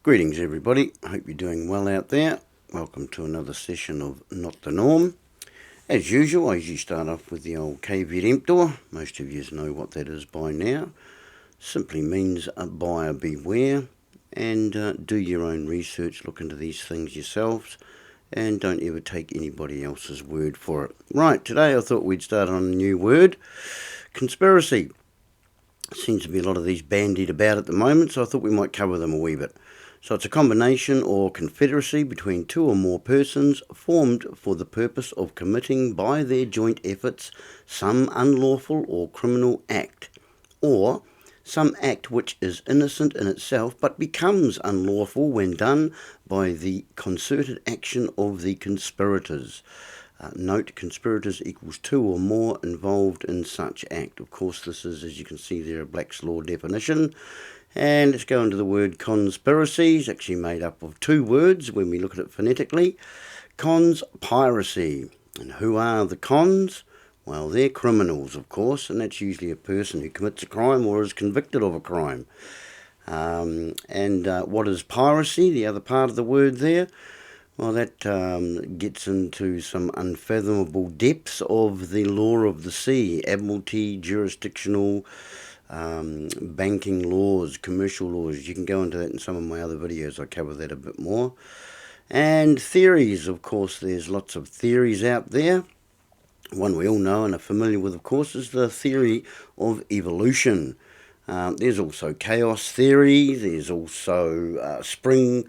Greetings everybody, I hope you're doing well out there. Welcome to another session of Not the Norm. As usual, I usually start off with the old caveat emptor. Most of you know what that is by now. Simply means buyer beware, and do your own research, look into these things yourselves, and don't ever take anybody else's word for it. Right, today I thought we'd start on a new word, conspiracy. Seems to be a lot of these bandied about at the moment, so I thought we might cover them a wee bit. So it's a combination or confederacy between two or more persons formed for the purpose of committing by their joint efforts some unlawful or criminal act, or some act which is innocent in itself but becomes unlawful when done by the concerted action of the conspirators. Note, conspirators equals two or more involved in such act. Of course, this is, as you can see there, a Black's Law definition. And let's go into the word conspiracy. It's actually made up of two words when we look at it phonetically. Cons-piracy. And who are the cons? Well, they're criminals, of course, and that's usually a person who commits a crime or is convicted of a crime. What is piracy, the other part of the word there? Well, that gets into some unfathomable depths of the law of the sea, admiralty, jurisdictional, banking laws, commercial laws. You can go into that in some of my other videos. I cover that a bit more. And theories, of course, there's lots of theories out there. One we all know and are familiar with, of course, is the theory of evolution. There's also chaos theory. There's also string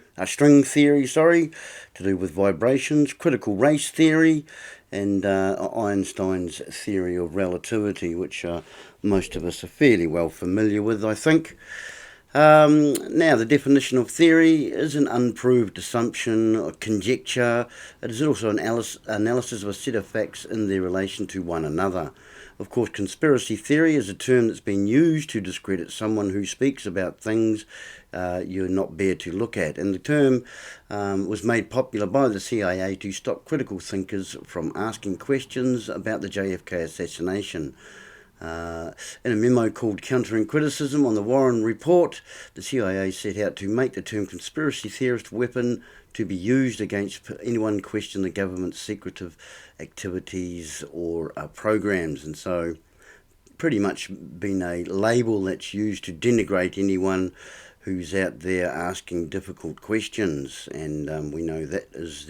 theory, to do with vibrations, critical race theory, and Einstein's theory of relativity, which most of us are fairly well familiar with, I think. Now, the definition of theory is an unproved assumption or conjecture. It is also an analysis of a set of facts in their relation to one another. Of course, conspiracy theory is a term that's been used to discredit someone who speaks about things you're not bare to look at. And the term was made popular by the CIA to stop critical thinkers from asking questions about the JFK assassination. In a memo called Countering Criticism on the Warren Report, the CIA set out to make the term conspiracy theorist weapon to be used against anyone questioning the government's secretive activities or programs. And so pretty much been a label that's used to denigrate anyone who's out there asking difficult questions. And we know that is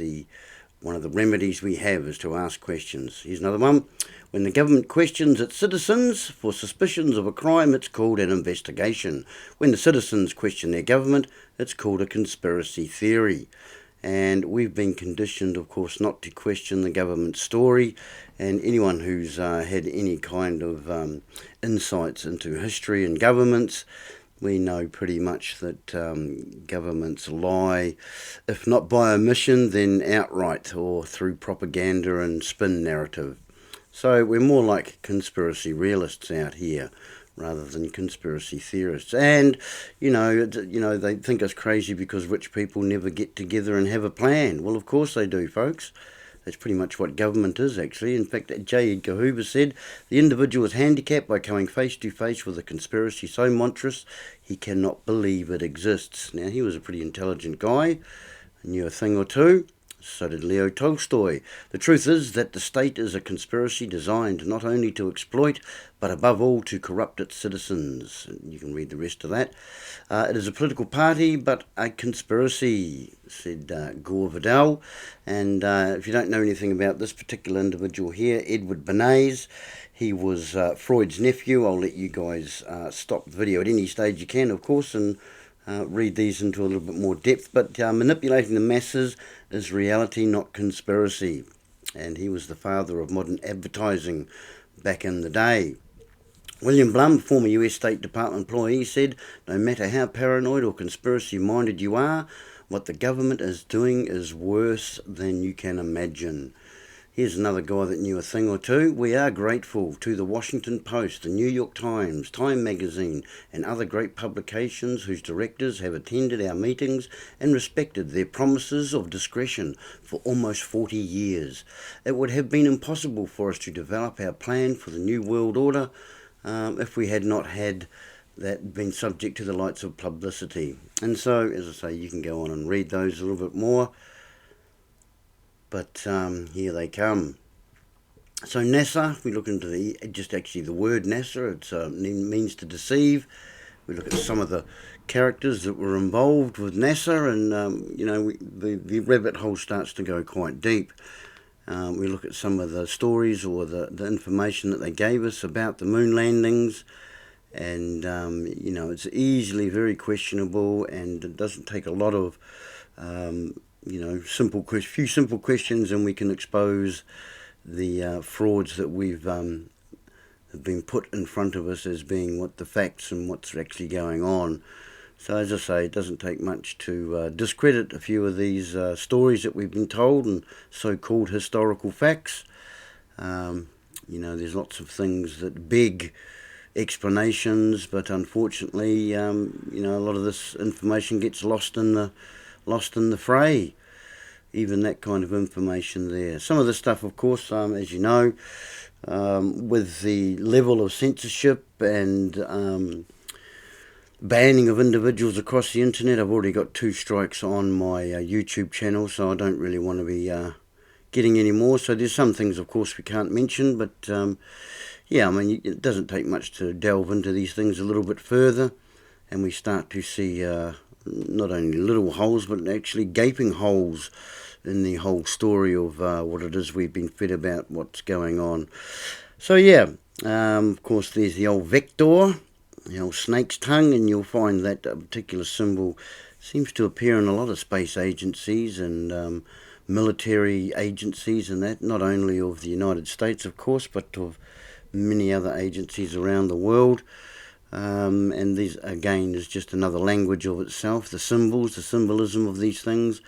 one of the remedies we have is to ask questions. Here's another one. When the government questions its citizens for suspicions of a crime, it's called an investigation. When the citizens question their government, it's called a conspiracy theory. And we've been conditioned, of course, not to question the government story. And anyone who's had any kind of insights into history and governments, we know pretty much that governments lie, if not by omission, then outright or through propaganda and spin narrative. So we're more like conspiracy realists out here rather than conspiracy theorists. And, they think us crazy because rich people never get together and have a plan. Well, of course they do, folks. That's pretty much what government is, actually. In fact, J. Edgar Hoover said, the individual is handicapped by coming face to face with a conspiracy so monstrous he cannot believe it exists. Now, he was a pretty intelligent guy, knew a thing or two. So did Leo Tolstoy. The truth is that the state is a conspiracy designed not only to exploit, but above all to corrupt its citizens. You can read the rest of that. It is a political party, but a conspiracy, said Gore Vidal. And if you don't know anything about this particular individual here, Edward Bernays, he was Freud's nephew. I'll let you guys stop the video at any stage you can, of course, and read these into a little bit more depth. But manipulating the masses is reality, not conspiracy. And he was the father of modern advertising back in the day. William Blum, former US State Department employee, said, no matter how paranoid or conspiracy-minded you are, what the government is doing is worse than you can imagine. Here's another guy that knew a thing or two. We are grateful to the Washington Post, the New York Times, Time Magazine, and other great publications whose directors have attended our meetings and respected their promises of discretion for almost 40 years. It would have been impossible for us to develop our plan for the New World Order if we had not had that been subject to the lights of publicity. And so, as I say, you can go on and read those a little bit more. But here they come. So NASA, if we look into the word NASA, it means to deceive. We look at some of the characters that were involved with NASA, and the rabbit hole starts to go quite deep. We look at some of the stories or the information that they gave us about the moon landings, and it's easily very questionable, and it doesn't take a lot of few simple questions, and we can expose the frauds that we've have been put in front of us as being what the facts and what's actually going on. So as I say, it doesn't take much to discredit a few of these stories that we've been told and so-called historical facts. There's lots of things that beg explanations, but unfortunately, a lot of this information gets lost in the fray. Even that kind of information there. Some of the stuff, of course, as you know, with the level of censorship and banning of individuals across the internet, I've already got 2 strikes on my YouTube channel, so I don't really want to be getting any more. So there's some things, of course, we can't mention, but it doesn't take much to delve into these things a little bit further, and we start to see not only little holes, but actually gaping holes in the whole story of what it is we've been fed about what's going on. So of course there's the old vector, the old snake's tongue, and you'll find that particular symbol seems to appear in a lot of space agencies and military agencies, and that not only of the United States, of course, but of many other agencies around the world. And these, again, is just another language of itself. The symbols, the symbolism of these things,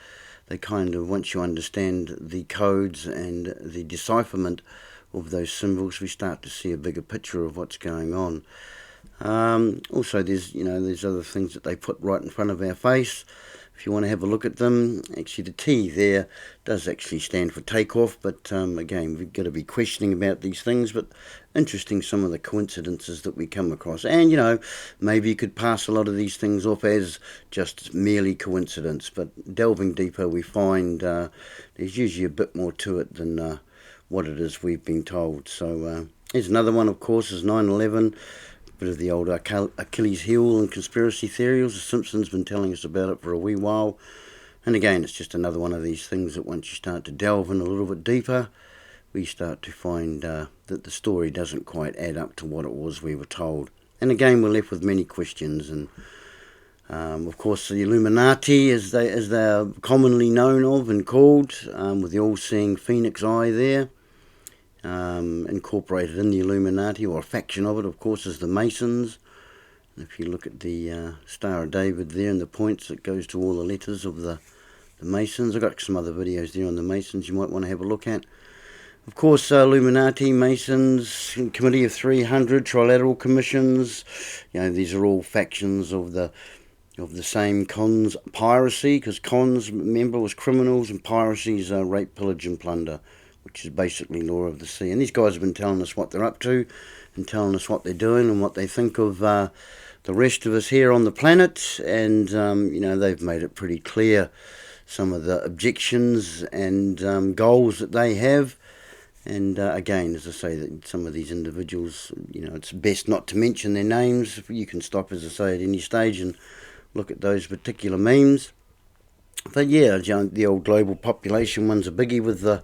they kind of, once you understand the codes and the decipherment of those symbols, we start to see a bigger picture of what's going on. Also, there's other things that they put right in front of our face. If you want to have a look at them, actually the T there does actually stand for takeoff, but again, we've got to be questioning about these things, but interesting some of the coincidences that we come across. And, maybe you could pass a lot of these things off as just merely coincidence, but delving deeper, we find there's usually a bit more to it than what it is we've been told. So here's another one, of course, is 9/11. Bit of the old Achilles heel and conspiracy theories. The Simpsons been telling us about it for a wee while, and again, it's just another one of these things that once you start to delve in a little bit deeper, we start to find that the story doesn't quite add up to what it was we were told. And again, we're left with many questions. And of course, the Illuminati, as they are commonly known of and called, with the all-seeing phoenix eye there. Incorporated in the Illuminati, or a faction of it, of course, is the Masons. If you look at the Star of David there and the points, it goes to all the letters of the Masons. I've got some other videos there on the Masons you might want to have a look at. Of course, Illuminati, Masons, Committee of 300, Trilateral Commissions. These are all factions of the same Cons-piracy, because cons, remember, was criminals, and piracy is rape, pillage, and plunder, which is basically law of the sea. And these guys have been telling us what they're up to and telling us what they're doing and what they think of the rest of us here on the planet. And, they've made it pretty clear some of the objections and goals that they have. And again, as I say, that some of these individuals, it's best not to mention their names. You can stop, as I say, at any stage and look at those particular memes. But the old global population one's a biggie with the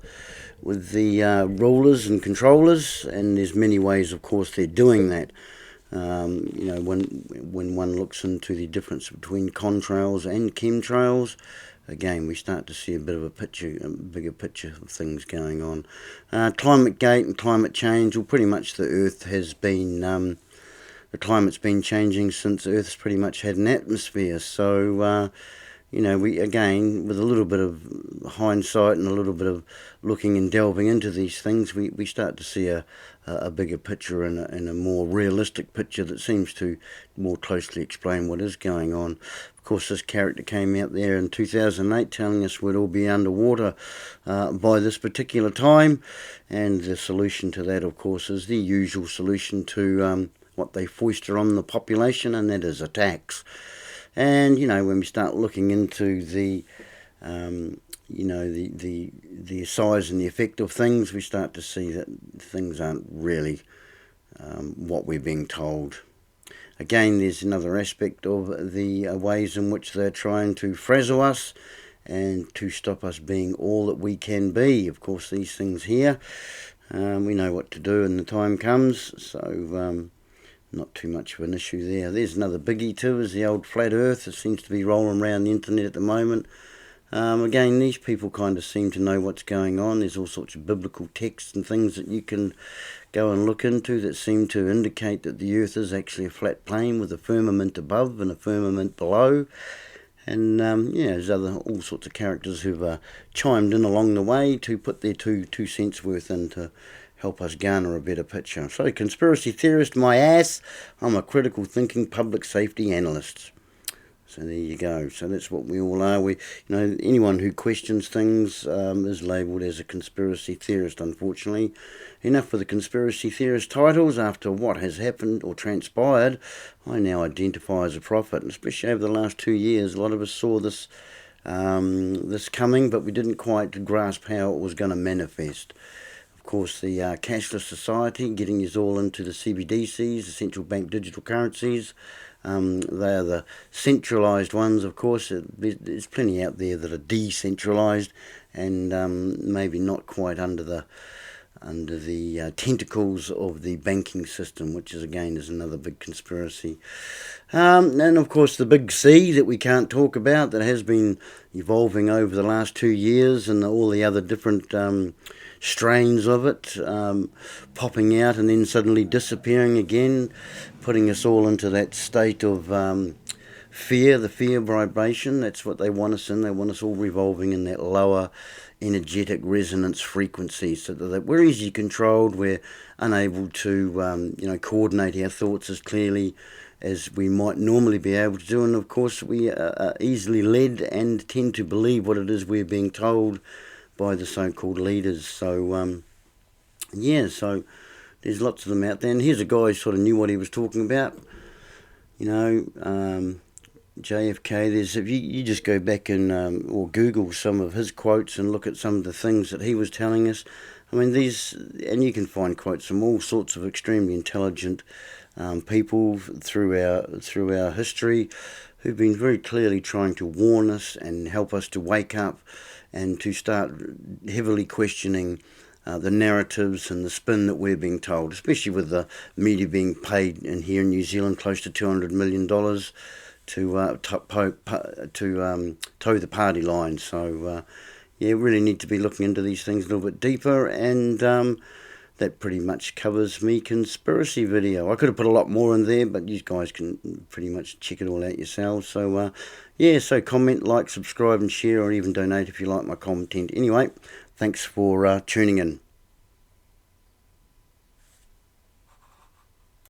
rulers and controllers, and there's many ways, of course, they're doing that. When one looks into the difference between contrails and chemtrails, again, we start to see a bit of a bigger picture of things going on. Climate gate and climate change. Well, pretty much the Earth has been, the climate's been changing since Earth's pretty much had an atmosphere. So, we, again, with a little bit of hindsight and a little bit of looking and delving into these things, we start to see a bigger picture and a more realistic picture that seems to more closely explain what is going on. Of course, this character came out there in 2008 telling us we'd all be underwater by this particular time, and the solution to that, of course, is the usual solution to what they foster on the population, and that is a tax. And, when we start looking into the the size and the effect of things, we start to see that things aren't really what we're being told. Again, there's another aspect of the ways in which they're trying to frazzle us and to stop us being all that we can be. Of course, these things here, we know what to do when the time comes, so not too much of an issue there. There's another biggie too, is the old flat earth that seems to be rolling around the internet at the moment. Again, these people kind of seem to know what's going on. There's all sorts of biblical texts and things that you can go and look into that seem to indicate that the earth is actually a flat plane with a firmament above and a firmament below. And there's all sorts of characters who've chimed in along the way to put their two cents worth in to help us garner a better picture. So, conspiracy theorist, my ass, I'm a critical thinking public safety analyst. So there you go. So that's what we all are. Anyone who questions things is labelled as a conspiracy theorist, unfortunately. Enough for the conspiracy theorist titles. After what has happened or transpired, I now identify as a prophet. And especially over the last 2 years, a lot of us saw this coming, but we didn't quite grasp how it was going to manifest. Of course, the cashless society, getting us all into the CBDCs, the central bank digital currencies. They are the centralised ones, of course. There's plenty out there that are decentralised and maybe not quite under the tentacles of the banking system, which is another big conspiracy. And of course the big C that we can't talk about, that has been evolving over the last 2 years, and all the other different strains of it popping out and then suddenly disappearing again, putting us all into that state of fear, the fear vibration. That's what they want us in. They want us all revolving in that lower energetic resonance frequency, so that we're easily controlled, we're unable to coordinate our thoughts as clearly as we might normally be able to do, and of course we are easily led and tend to believe what it is we're being told by the so-called leaders. So so there's lots of them out there, and here's a guy who sort of knew what he was talking about. JFK, if you just go back and or Google some of his quotes and look at some of the things that he was telling us. I mean, and you can find quotes from all sorts of extremely intelligent people through our history, who've been very clearly trying to warn us and help us to wake up and to start heavily questioning the narratives and the spin that we're being told, especially with the media being paid in here in New Zealand close to $200 million to toe the party line. So really need to be looking into these things a little bit deeper, and that pretty much covers me conspiracy video. I could have put a lot more in there, but you guys can pretty much check it all out yourselves. So so comment, like, subscribe and share, or even donate if you like my content. Anyway, thanks for tuning in.